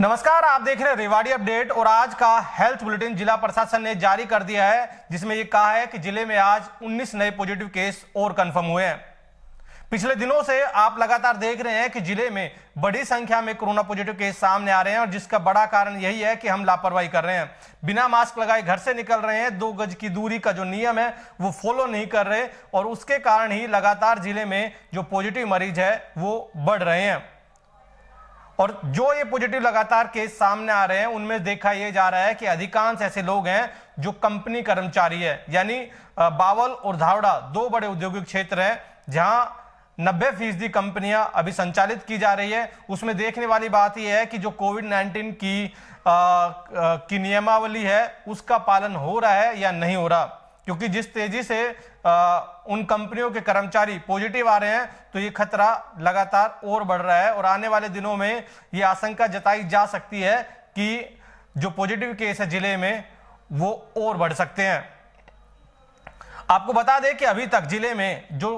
नमस्कार, आप देख रहे हैं रेवाड़ी अपडेट। और आज का हेल्थ बुलेटिन जिला प्रशासन ने जारी कर दिया है, जिसमें ये कहा है कि जिले में आज 19 नए पॉजिटिव केस और कंफर्म हुए हैं। पिछले दिनों से आप लगातार देख रहे हैं कि जिले में बड़ी संख्या में कोरोना पॉजिटिव केस सामने आ रहे हैं और जिसका बड़ा कारण यही है कि हम लापरवाही कर रहे हैं, बिना मास्क लगाए घर से निकल रहे हैं, 2 गज की दूरी का जो नियम है वो फॉलो नहीं कर रहे और उसके कारण ही लगातार जिले में जो पॉजिटिव मरीज है वो बढ़ रहे हैं। और जो ये पॉजिटिव लगातार केस सामने आ रहे हैं उनमें देखा यह जा रहा है कि अधिकांश ऐसे लोग हैं जो कंपनी कर्मचारी है, यानी बावल और धावड़ा 2 बड़े औद्योगिक क्षेत्र हैं जहां 90% कंपनियां अभी संचालित की जा रही है। उसमें देखने वाली बात यह है कि जो कोविड-19 की नियमावली है उसका पालन हो रहा है या नहीं हो रहा, क्योंकि जिस तेजी से उन कंपनियों के कर्मचारी पॉजिटिव आ रहे हैं तो ये खतरा लगातार और बढ़ रहा है और आने वाले दिनों में ये आशंका जताई जा सकती है कि जो पॉजिटिव केस है जिले में वो और बढ़ सकते हैं। आपको बता दें कि अभी तक जिले में जो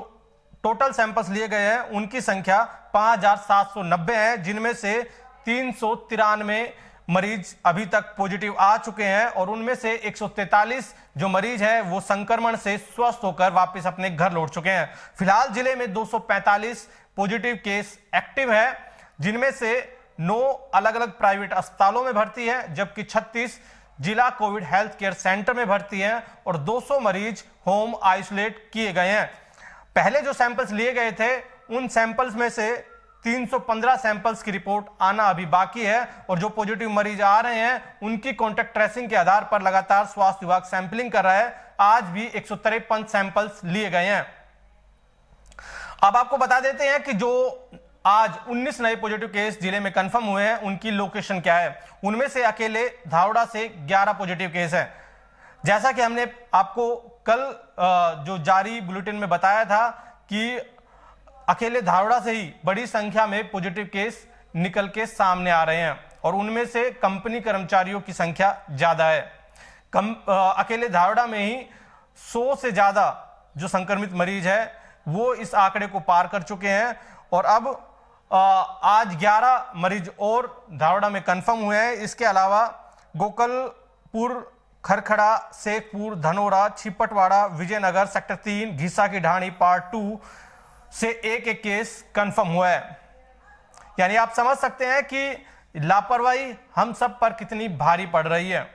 टोटल सैंपल्स लिए गए हैं उनकी संख्या 5790 है, जिनमें से 393 मरीज अभी तक पॉजिटिव आ चुके हैं और उनमें से 143 जो मरीज हैं वो संक्रमण से स्वस्थ होकर वापस अपने घर लौट चुके हैं। फिलहाल जिले में 245 पॉजिटिव केस एक्टिव है, जिनमें से 9 अलग अलग प्राइवेट अस्पतालों में भर्ती है, जबकि 36 जिला कोविड हेल्थ केयर सेंटर में भर्ती हैं और 200 मरीज होम आइसोलेट किए गए हैं। पहले जो सैंपल्स लिए गए थे उन सैंपल्स में से 315 सैंपल्स की रिपोर्ट आना अभी बाकी है और जो पॉजिटिव मरीज आ रहे हैं उनकी कॉन्टैक्ट ट्रेसिंग के आधार पर लगातार स्वास्थ्य विभाग सैंपलिंग कर रहा है। आज भी 153 सैंपल्स लिए गए हैं। अब आपको बता देते हैं कि जो आज 19 नए पॉजिटिव केस जिले में कंफर्म हुए हैं उनकी लोकेशन क्या है। उनमें से अकेले धावड़ा से 11 पॉजिटिव केस हैं। जैसा कि हमने आपको कल जो जारी बुलेटिन में बताया था कि अकेले धावड़ा से ही बड़ी संख्या में पॉजिटिव केस निकल के सामने आ रहे हैं और उनमें से कंपनी कर्मचारियों की संख्या ज्यादा है। अकेले धावड़ा में ही 100 से ज्यादा जो संक्रमित मरीज है वो इस आंकड़े को पार कर चुके हैं और अब आज 11 मरीज और धावड़ा में कंफर्म हुए हैं। इसके अलावा गोकलपुर, खरखड़ा, शेखपुर, धनोरा, छिपटवाड़ा, विजयनगर, सेक्टर 3, घिसा की ढाणी पार्ट 2 से एक केस कंफर्म हुआ है। यानी आप समझ सकते हैं कि लापरवाही हम सब पर कितनी भारी पड़ रही है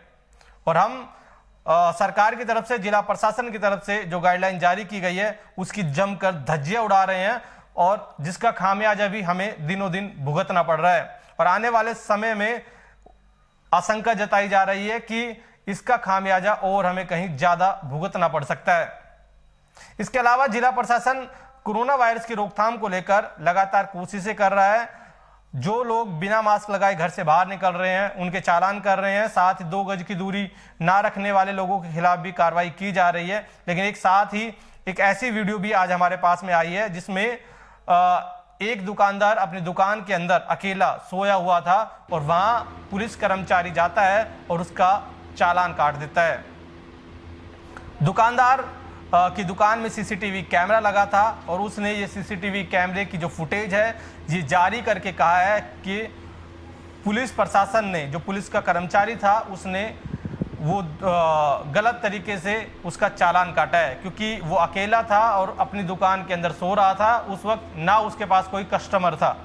और हम सरकार की तरफ से, जिला प्रशासन की तरफ से जो गाइडलाइन जारी की गई है उसकी जमकर धज्जियां उड़ा रहे हैं और जिसका खामियाजा भी हमें दिनों दिन भुगतना पड़ रहा है और आने वाले समय में आशंका जताई जा रही है कि इसका खामियाजा और हमें कहीं ज्यादा भुगतना पड़ सकता है। इसके अलावा जिला प्रशासन कोरोना वायरस की रोकथाम को लेकर लगातार कोशिशें कर रहा है। जो लोग बिना मास्क लगाए घर से बाहर निकल रहे हैं उनके चालान कर रहे हैं, साथ ही 2 गज की दूरी ना रखने वाले लोगों के खिलाफ भी कार्रवाई की जा रही है। लेकिन एक साथ ही एक ऐसी वीडियो भी आज हमारे पास में आई है जिसमें एक दुकानदार अपनी दुकान के अंदर अकेला सोया हुआ था और वहां पुलिस कर्मचारी जाता है और उसका चालान काट देता है। दुकानदार की दुकान में सीसीटीवी कैमरा लगा था और उसने ये सीसीटीवी कैमरे की जो फुटेज है ये जारी करके कहा है कि पुलिस प्रशासन ने, जो पुलिस का कर्मचारी था, उसने वो गलत तरीके से उसका चालान काटा है, क्योंकि वो अकेला था और अपनी दुकान के अंदर सो रहा था। उस वक्त ना उसके पास कोई कस्टमर था।